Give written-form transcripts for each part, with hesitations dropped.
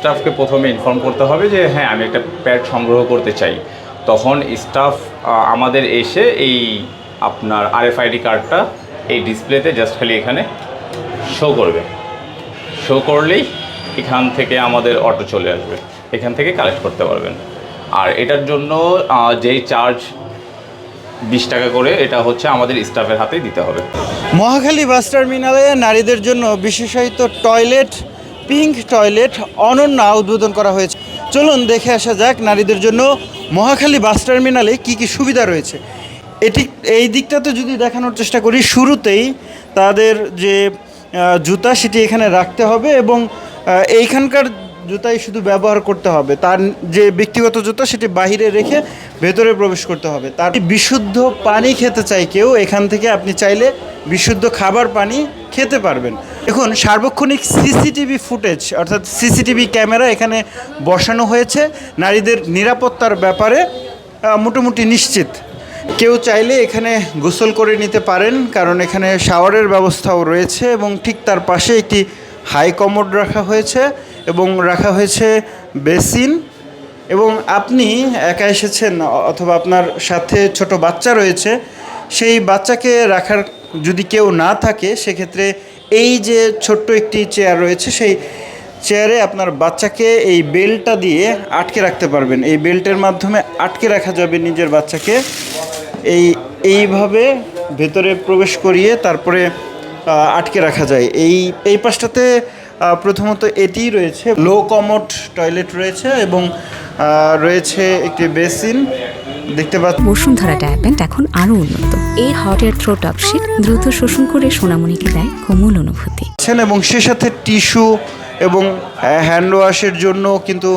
স্টাফকে প্রথমে ইনফর্ম করতে হবে যে হ্যাঁ আমি একটা প্যাড সংগ্রহ করতে চাই। তখন স্টাফ আমাদের এসে এই আপনার আরএফআইডি কার্ডটা এই ডিসপ্লেতে জাস্ট খালি এখানে শো করবে। শো করলেই এখান থেকে আমাদের অটো চলে আসবে, এখান থেকে কালেক্ট করতে পারবেন। আর এটার জন্য যেই চার্জ 20 টাকা করে, এটা হচ্ছে আমাদের স্টাফের হাতেই দিতে হবে। মহাখালী বাস টার্মিনালে নারীদের জন্য বিশেষায়িত টয়লেট, পিঙ্ক টয়লেট অনন্যা উদ্বোধন করা হয়েছে। চলুন দেখে আসা যাক নারীদের জন্য মহাখালী বাস টার্মিনালে কি কি সুবিধা রয়েছে। এই দিকটাতে যদি দেখানোর চেষ্টা করি, শুরুতেই তাদের যে জুতা সেটি এখানে রাখতে হবে এবং এইখানকার জুতাই শুধু ব্যবহার করতে হবে। তার যে ব্যক্তিগত জুতা সেটি বাইরে রেখে ভেতরে প্রবেশ করতে হবে। তার বিশুদ্ধ পানি খেতে চাই কেউ, এখান থেকে আপনি চাইলে বিশুদ্ধ খাবার পানি খেতে পারবেন। এখন সার্বক্ষণিক সিসিটিভি ফুটেজ অর্থাৎ সিসিটিভি ক্যামেরা এখানে বসানো হয়েছে। নারীদের নিরাপত্তার ব্যাপারে মোটামুটি নিশ্চিত। কেউ চাইলে এখানে গোসল করে নিতে পারেন, কারণ এখানে শাওয়ারের ব্যবস্থাও রয়েছে এবং ঠিক তার পাশে একটি হাই কমোড রাখা হয়েছে এবং রাখা হয়েছে বেসিন। এবং আপনি একা এসেছেন অথবা আপনার সাথে ছোট বাচ্চা রয়েছে, সেই বাচ্চাকে রাখার যদি কেউ না থাকে সেক্ষেত্রে এই যে ছোট্ট একটি চেয়ার রয়েছে, সেই চেয়ারে আপনার বাচ্চাকে এই বেল্টটা দিয়ে আটকে রাখতে পারবেন। এই বেল্টের মাধ্যমে আটকে রাখা যাবে নিজের বাচ্চাকে। এইভাবে ভেতরে প্রবেশ করিয়ে তারপরে আটকে রাখা যায়। এই পাশটাতে প্রথমত এটিই রয়েছে, লো কমোড টয়লেট রয়েছে এবং রয়েছে একটি বেসিন দেখতে পাচ্ছি। বসুন্ধরা ডায়াপেন্ট এখন আরও উন্নত। এই হট এয়ার থ্রো টপশিট দ্রুত শোষণ করে সোনামণিকে দেয় কোমল অনুভূতি। এবং সে সাথে টিস্যু এবং হ্যান্ড ওয়াশের জন্য কিন্তু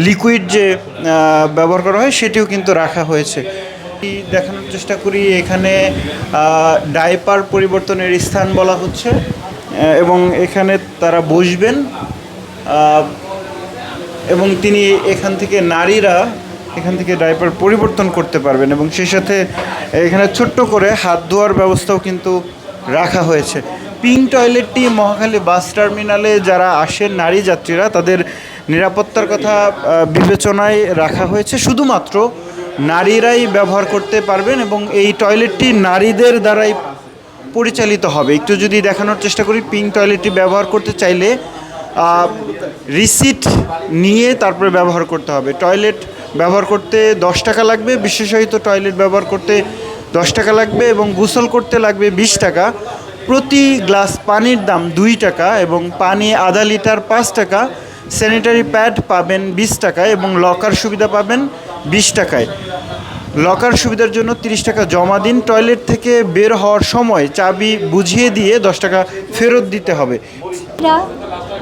লিকুইড যে ব্যবহার করা হয় সেটিও কিন্তু রাখা হয়েছে। দেখানোর চেষ্টা করি, এখানে ডাইপার পরিবর্তনের স্থান বলা হচ্ছে এবং এখানে তারা বসবেন এবং তিনি এখান থেকে নারীরা এখান থেকে ডাইপার পরিবর্তন করতে পারবেন এবং সেই সাথে এখানে ছোট্ট করে হাত ধোয়ার ব্যবস্থাও কিন্তু রাখা হয়েছে। পিঙ্ক টয়লেটটি মহাখালী বাস টার্মিনালে যারা আসেন নারী যাত্রীরা, তাদের নিরাপত্তার কথা বিবেচনায় রাখা হয়েছে। শুধুমাত্র নারীরাই ব্যবহার করতে পারবেন এবং এই টয়লেটটি নারীদের দ্বারাই পরিচালিত হবে। একটু যদি দেখানোর চেষ্টা করি, পিঙ্ক টয়লেটটি ব্যবহার করতে চাইলে রিসিট নিয়ে তারপরে ব্যবহার করতে হবে। টয়লেট ব্যবহার করতে 10 টাকা লাগবে, বিশেষায়িত টয়লেট ব্যবহার করতে 10 টাকা লাগবে এবং গোসল করতে লাগবে 20 টাকা। প্রতি গ্লাস পানির দাম 2 টাকা এবং পানি আধা লিটার 5 টাকা। স্যানিটারি প্যাড পাবেন 20 টাকায় এবং লকার সুবিধা পাবেন 20 টাকায়। লকার সুবিধার জন্য 30 টাকা জমা দিন। টয়লেট থেকে বের হওয়ার সময় চাবি বুঝিয়ে দিয়ে 10 টাকা ফেরত দিতে হবে।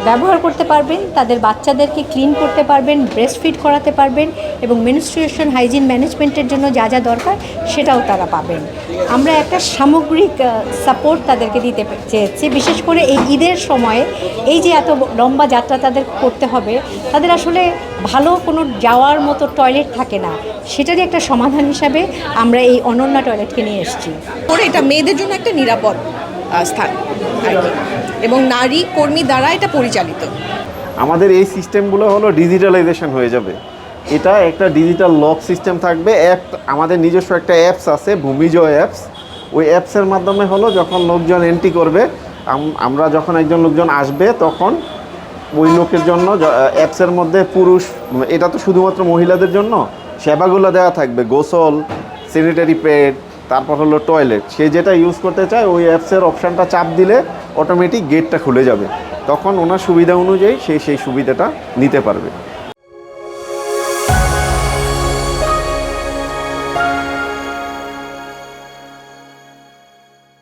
ব্যবহার করতে পারবেন, তাদের বাচ্চাদেরকে ক্লিন করতে পারবেন, ব্রেস্ট ফিড করাতে পারবেন এবং মেনস্ট্রুয়েশন হাইজিন ম্যানেজমেন্টের জন্য যা যা দরকার সেটাও তারা পাবেন। আমরা একটা সামগ্রিক সাপোর্ট তাদেরকে দিতে চেয়েছি। বিশেষ করে এই ঈদের সময়ে এই যে এত লম্বা যাত্রা তাদের করতে হবে, তাদের আসলে ভালো কোনো যাওয়ার মতো টয়লেট থাকে না, সেটারই একটা সমাধান হিসাবে আমরা এই অনন্যা টয়লেটকে নিয়ে এসেছি। এটা মেয়েদের জন্য একটা নিরাপদ স্থান আর কি, এবং নারী কর্মী দ্বারা এটা পরিচালিত। আমাদের এই সিস্টেমগুলো হলো ডিজিটালাইজেশন হয়ে যাবে। এটা একটা ডিজিটাল লক সিস্টেম থাকবে। আমাদের নিজস্ব একটা অ্যাপস আছে, ভূমিজ অ্যাপস। ওই অ্যাপসের মাধ্যমে হলো যখন লোকজন এন্ট্রি করবে, আমরা যখন একজন লোকজন আসবে তখন ওই লোকের জন্য অ্যাপসের মধ্যে পুরুষ, এটা তো শুধুমাত্র মহিলাদের জন্য সেবাগুলো দেওয়া থাকবে, গোসল, স্যানিটারি প্যাড, তারপর হলো টয়লেট। সে যেটা ইউজ করতে চায় ওই অ্যাপসের অপশানটা চাপ দিলে অটোমেটিক গেটটা খুলে যাবে, তখন ওনার সুবিধা অনুযায়ী সেই সুবিধাটা নিতে পারবে।